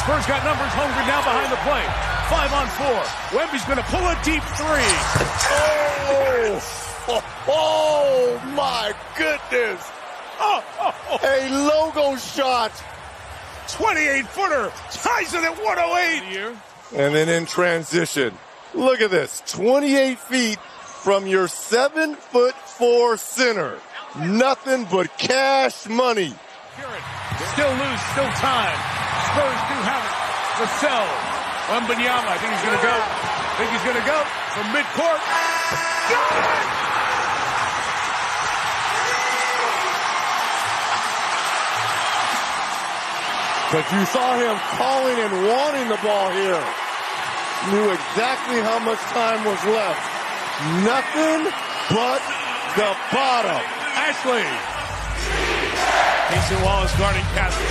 Spurs got numbers hungry now behind the play. 5 on 4. Wemby's going to pull a deep three. Oh my goodness. A logo shot. 28-footer. Ties it at 108. And then in transition. Look at this. 28 feet from your 7'4" center. Nothing but cash money. Still loose, still time. Spurs do have it. Vassell. Wembanyama, I think he's going to go. From midcourt. But you saw him calling and wanting the ball here. Knew exactly how much time was left. Nothing but the bottom. Ashley. Mason Wallace guarding Castle.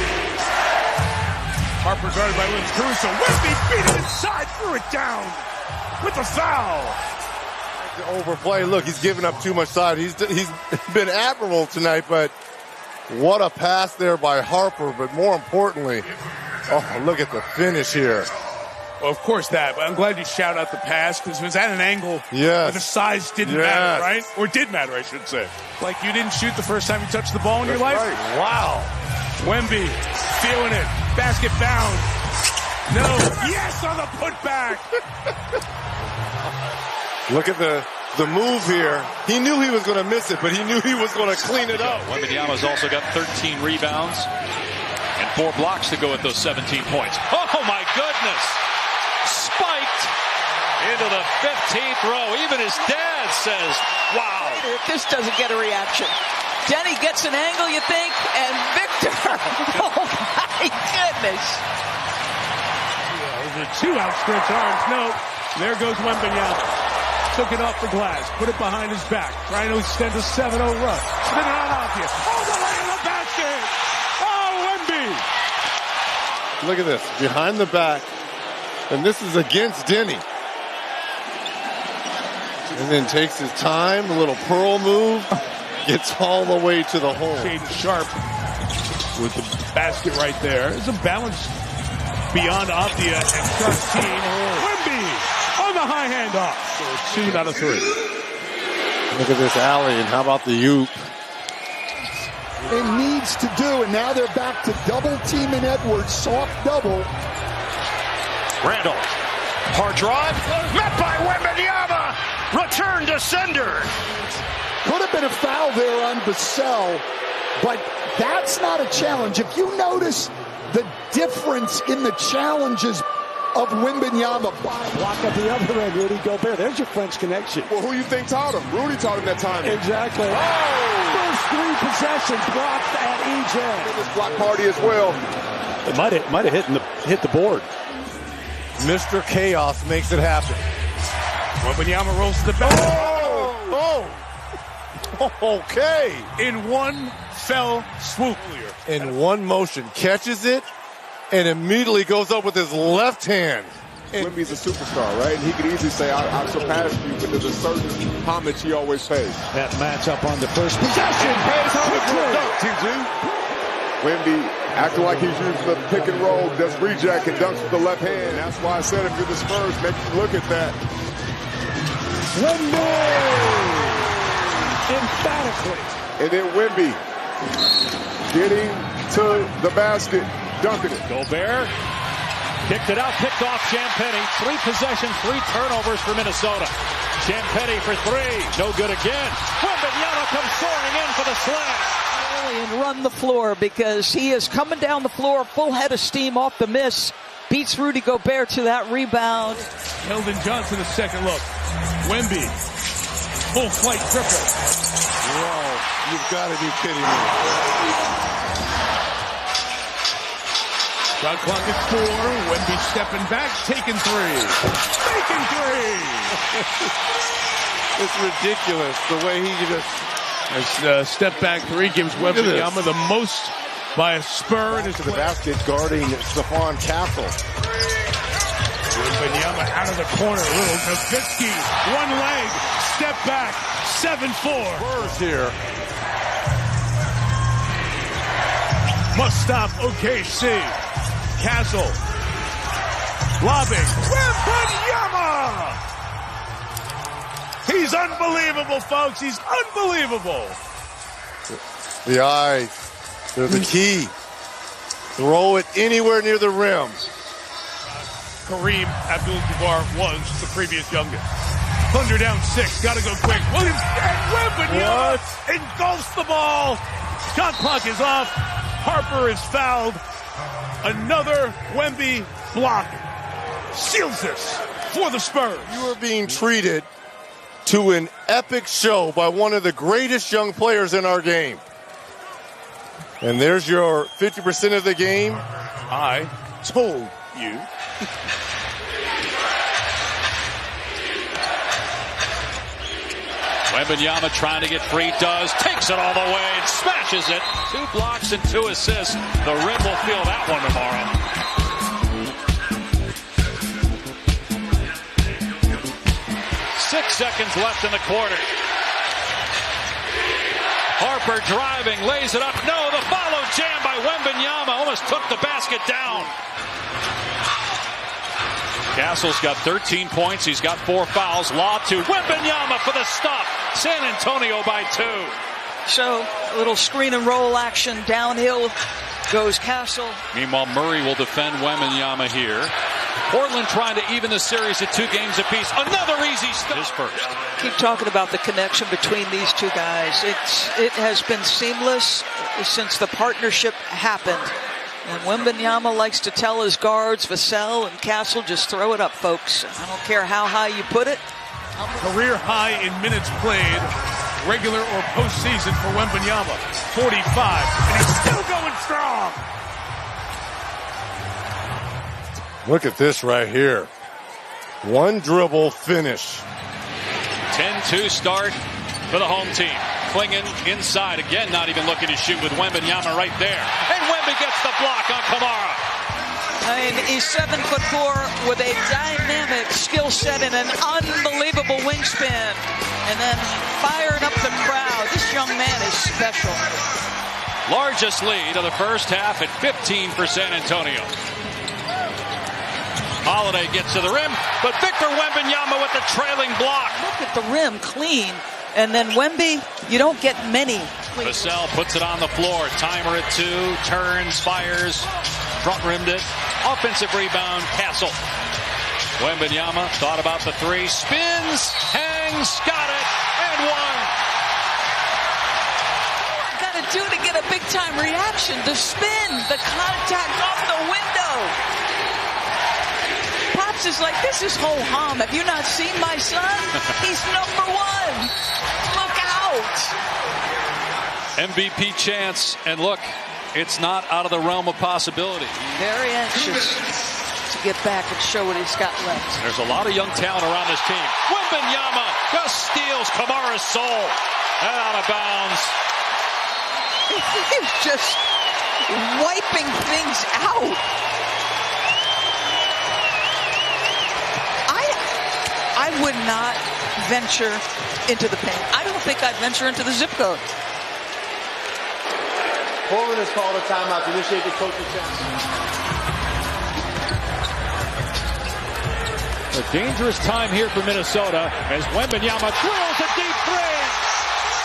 Harper guarded by Lynn Caruso. Wemby beat it inside, threw it down with a foul. The overplay. Look, he's giving up too much side. He's been admirable tonight, but what a pass there by Harper. But more importantly, oh, look at the finish here. Well, of course that, but I'm glad you shout out the pass because it was at an angle where the size didn't matter, right? Or did matter, I should say. Like you didn't shoot the first time you touched the ball in your life? Right. Wow. Wemby feeling it. Basket bound. No. Yes on the putback. Look at the move here. He knew he was going to miss it, but he knew he was going to clean it up. Wembanyama's also got 13 rebounds and 4 blocks to go at those 17 points. Oh, my goodness. Spiked into the 15th row. Even his dad says, wow. This doesn't get a reaction. Denny gets an angle, you think, and Victor. Oh, my goodness. Those are 2 outstretched arms. No, there goes Wembanyama. Took it off the glass, put it behind his back, trying to extend a 7-0 run. Spin it on off you. Oh, the way of the basket. Oh, Wemby. Look at this, behind the back. And this is against Denny. And then takes his time, a little pearl move, gets all the way to the hole. Shaden Sharp with the basket right there. It's a balance beyond Avdia and Sharp's team. Wemby on the high handoff. So 2 out of 3. Look at this alley, and how about the oop? It needs to do, and now they're back to double teaming Edwards, soft double. Randall, hard drive, met by Wembanyama, return to sender. Could have been a foul there on Vassell, but that's not a challenge. If you notice the difference in the challenges of Wembanyama. Block at the other end, Rudy Gobert. There's your French connection. Well, who you think taught him? Rudy taught him that time. Exactly. Oh! First 3 possessions blocked at each end. This block party as well. It might have hit the board. Mr. Chaos makes it happen. Wembanyama rolls to the back. Oh! Okay. In one fell swoop. In one motion. Catches it and immediately goes up with his left hand. Wemby's a superstar, right? And he could easily say, I've surpassed you, but there's a certain homage he always pays. That matchup on the first possession. Pays homage. Wemby acting like he's using the pick and roll, does reject and dunks with the left hand. That's why I said if you're the Spurs, make you look at that. Wemby! Emphatically. And then Wemby getting to the basket, dunking it. Gobert kicked it out, picked off Champagnie. 3 possessions, 3 turnovers for Minnesota. Champagnie for 3, no good again. Wembanyama comes soaring in for the slam. And run the floor because he is coming down the floor, full head of steam off the miss. Beats Rudy Gobert to that rebound. Keldon Johnson a second look. Wemby, full flight triple. Whoa, you've got to be kidding me. Shot clock at 4. Wemby stepping back, taking 3. Taking 3. It's ridiculous the way he just... This step back 3 gives Wembanyama the most by a spur in his to the basket, guarding Stephon Castle. Wembanyama out of the corner. Little Nowitzki, one leg, step back, 7-4. Spurs here. Must stop OKC. Castle Lobbing. Wembanyama! He's unbelievable, folks. He's unbelievable. The eyes, they're the key. Throw it anywhere near the rim. Kareem Abdul-Jabbar was the previous youngest. Thunder down 6. Got to go quick. Williams and Wembanyama engulfs the ball. Shot clock is off. Harper is fouled. Another Wemby block seals this for the Spurs. You are being treated to an epic show by one of the greatest young players in our game. And there's your 50% of the game. I told you. Wembanyama trying to get free, takes it all the way and smashes it. 2 blocks and 2 assists. The Rim will feel that one tomorrow. Six seconds left in the quarter. Harper driving, lays it up. No, the follow jam by Wembanyama almost took the basket down. Castle's got 13 points. He's got 4 fouls. Law to Wembanyama for the stop. San Antonio by 2. So, a little screen and roll action. Downhill goes Castle. Meanwhile, Murray will defend Wembanyama here. Portland trying to even the series at 2 games apiece. Another easy stop. His first. Keep talking about the connection between these two guys. It has been seamless since the partnership happened. And Wembanyama likes to tell his guards, Vassell and Castle, just throw it up, folks. I don't care how high you put it. Career high in minutes played, regular or postseason for Wembanyama. 45, and he's still going strong. Look at this right here. One dribble finish. 10-2 start for the home team. Klingen inside again, not even looking to shoot with Wembanyama right there. And Wemby gets the block on Kamara. I mean, he's 7'4" with a dynamic skill set and an unbelievable wingspan. And then firing up the crowd. This young man is special. Largest lead of the first half at 15 for San Antonio. Holiday gets to the rim, but Victor Wembanyama with the trailing block. Look at the rim, clean. And then Wemby, you don't get many. Vassell puts it on the floor. Timer at 2, turns, fires, front rimmed it. Offensive rebound, Castle. Wembanyama thought about the 3, spins, hangs, got it, and one. Got to do to get a big time reaction. The spin, the contact off the window. Pops is like, this is ho hum. Have you not seen my son? He's number 1. Look out. MVP chance, and look, it's not out of the realm of possibility. Very anxious to get back and show what he's got left. There's a lot of young talent around this team. Wembanyama just steals Kamara's soul. And out of bounds. He's just wiping things out. I would not venture into the paint. I don't think I'd venture into the zip code. Portland has called a timeout to initiate the coaching change. A dangerous time here for Minnesota as Wembanyama drills a deep 3.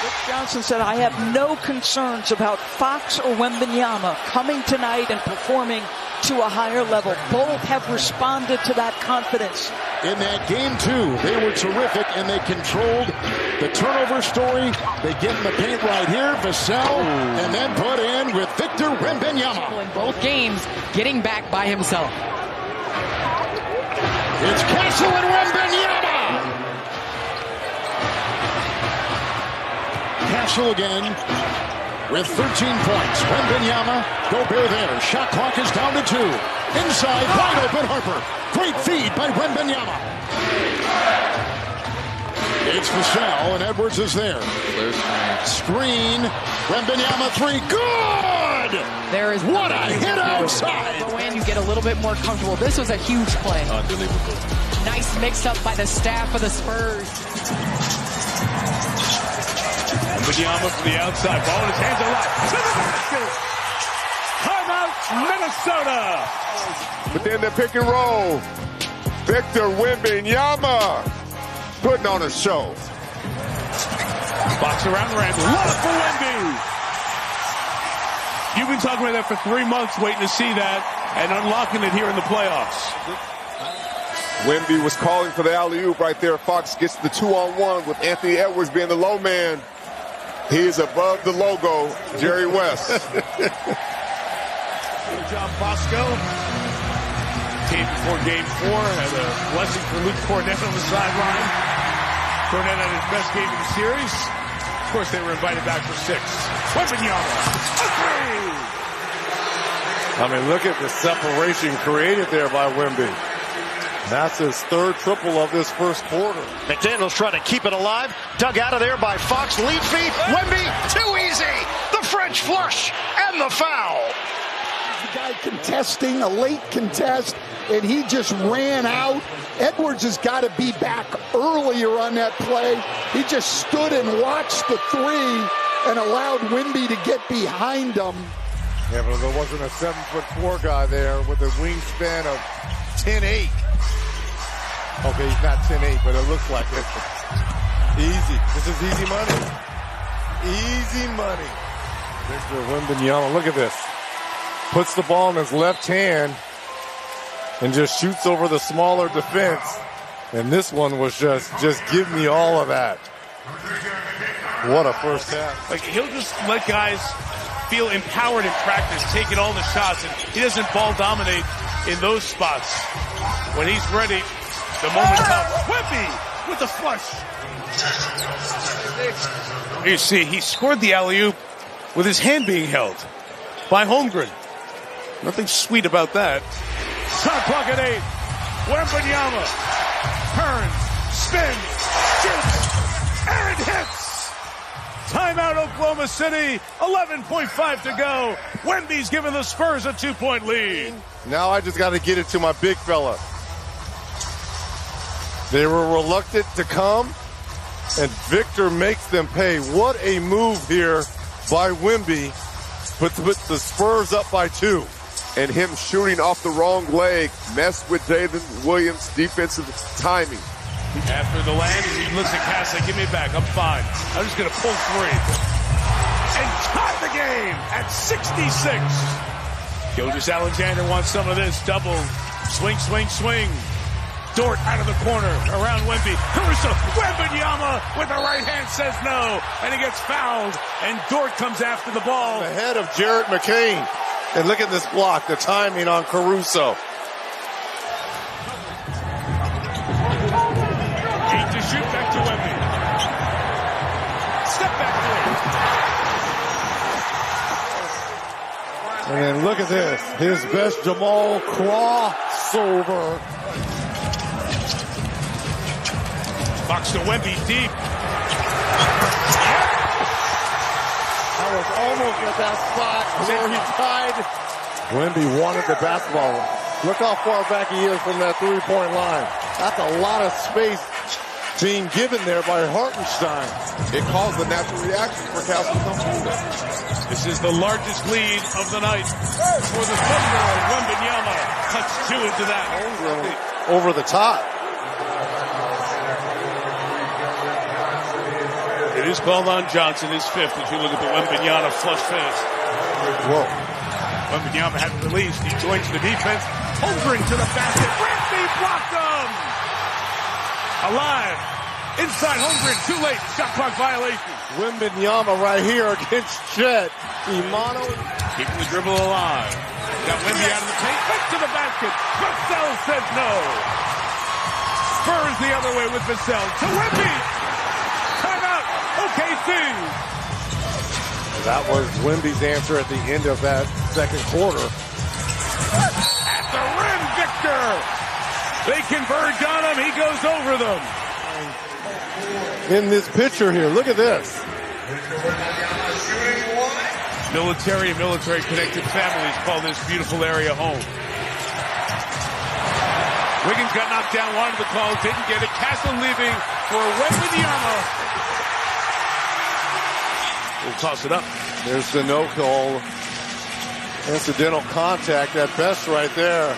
Rick Johnson said, I have no concerns about Fox or Wembanyama coming tonight and performing to a higher level. Both have responded to that confidence. In that game, too, they were terrific, and they controlled the turnover story. They get in the paint right here, Vassell, and then put in with Victor Wembanyama. In both games, getting back by himself. It's Castle and Wembanyama. Castle again with 13 points. Wembanyama, Gobert there. Shot clock is down to 2. Inside, wide open Harper. Great feed by Wembanyama. It's Vassell, and Edwards is there. Screen. Wembanyama 3. Good! There is what a hit outside. Go in, you get a little bit more comfortable. This was a huge play. Unbelievable. Nice mix-up by the staff of the Spurs. Wembanyama from the outside. Ball in his hands are right. To the basket. Timeout, Minnesota. But then the pick and roll. Victor Wembanyama putting on a show. Box around the rim. Love for Wemby. You've been talking about that for 3 months, waiting to see that and unlocking it here in the playoffs. Wemby was calling for the alley-oop right there. Fox gets the 2-on-1 with Anthony Edwards being the low man. He is above the logo, Jerry West. John Bosco came before Game 4, had a blessing for Luke Cornett on the sideline. Cornett had his best game in the series. Of course, they were invited back for 6. Wembanyama, a three! I mean, look at the separation created there by Wemby. That's his 3rd triple of this first quarter. McDaniels trying to keep it alive. Dug out of there by Fox. Lead feet. Wemby, too easy. The French flush and the foul. The guy contesting, a late contest, and he just ran out. Edwards has got to be back earlier on that play. He just stood and watched the 3 and allowed Wemby to get behind him. Yeah, but there wasn't a 7'4" guy there with a wingspan of 10'8". Okay, he's not 10'8", but it looks like it. Easy. This is easy money. Easy money. Victor Wembanyama, look at this. Puts the ball in his left hand and just shoots over the smaller defense. And this one was just give me all of that. What a first half. Like, he'll just let guys feel empowered in practice, taking all the shots, and he doesn't ball dominate in those spots. When he's ready, the moment comes. Wemby with the flush. You see, he scored the alley-oop with his hand being held by Holmgren. Nothing sweet about that. Shot clock at 8. Wembanyama turns, spins, shoots, and hits. Timeout, Oklahoma City. 11.5 to go. Wemby's giving the Spurs a 2-point lead. Now I just got to get it to my big fella. They were reluctant to come, and Victor makes them pay. What a move here by Wemby. Put the Spurs up by 2. And him shooting off the wrong leg messed with Jalen Williams' defensive timing. After the land, he looks at Cass like, give me it back. I'm fine. I'm just going to pull 3. And tie the game at 66. Gilgeous Alexander wants some of this. Double. Swing, swing, swing. Dort out of the corner around Wemby. Caruso. Wembanyama with the right hand says no. And he gets fouled. And Dort comes after the ball. The head of Jarrett McCain. And look at this block, the timing on Caruso. 8 to shoot, back to Wemby. Step back 3. And then look at this, his best Jamal crossover. Box to Wemby deep. That was almost at that spot where he tied. Wemby wanted the basketball. Look how far back he is from that 3-point line. That's a lot of space being given there by Hartenstein. It caused the natural reaction for Cal to come through. This is the largest lead of the night for the Thunder. Wembanyama cuts 2 into that. Over the top. It is called on Johnson, his 5th, if you look at the Wembanyama flush finish. Whoa. Wembanyama had it released. He joins the defense. Holmgren to the basket. Wemby blocked him! Alive. Inside Holmgren. Too late. Shot clock violation. Wembanyama right here against Chet. Imano. Keeping the dribble alive. Got Wemby out of the paint. Back to the basket. Vassell says no. Spurs the other way with Vassell. To Wemby. Timeout. OKC. That was Wemby's answer at the end of that second quarter. At the rim, Victor. They converge on him. He goes over them. In this picture here, look at this. Military and military-connected families call this beautiful area home. Wiggins got knocked down, wanted the call, didn't get it. Castle leaving for Wembanyama. We'll toss it up. There's the no call. Incidental contact at best right there.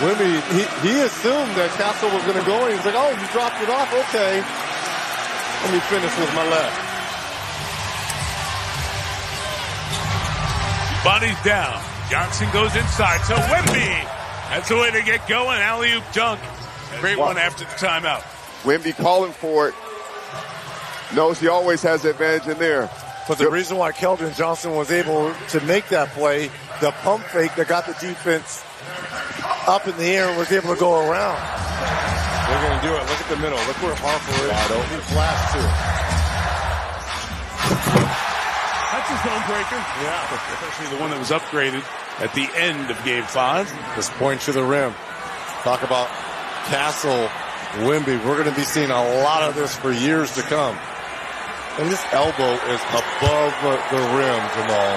Wemby, he assumed that Castle was going to go in. He's like, oh, you dropped it off? Okay. Let me finish with my left. Bonnie's down. Johnson goes inside. So Wemby, that's the way to get going. Alley-oop dunk. Great one after the timeout. Wemby calling for it. Knows he always has the advantage in there. But the reason why Keldon Johnson was able to make that play, the pump fake that got the defense up in the air, was able to go around. They're going to do it. Look at the middle. Look where Harper is. He flashed to. That's a zone breaker. Yeah. Especially the one that was upgraded at the end of Game 5. Just point to the rim. Talk about Castle, Wemby. We're going to be seeing a lot of this for years to come. And this elbow is above the rim, Jamal.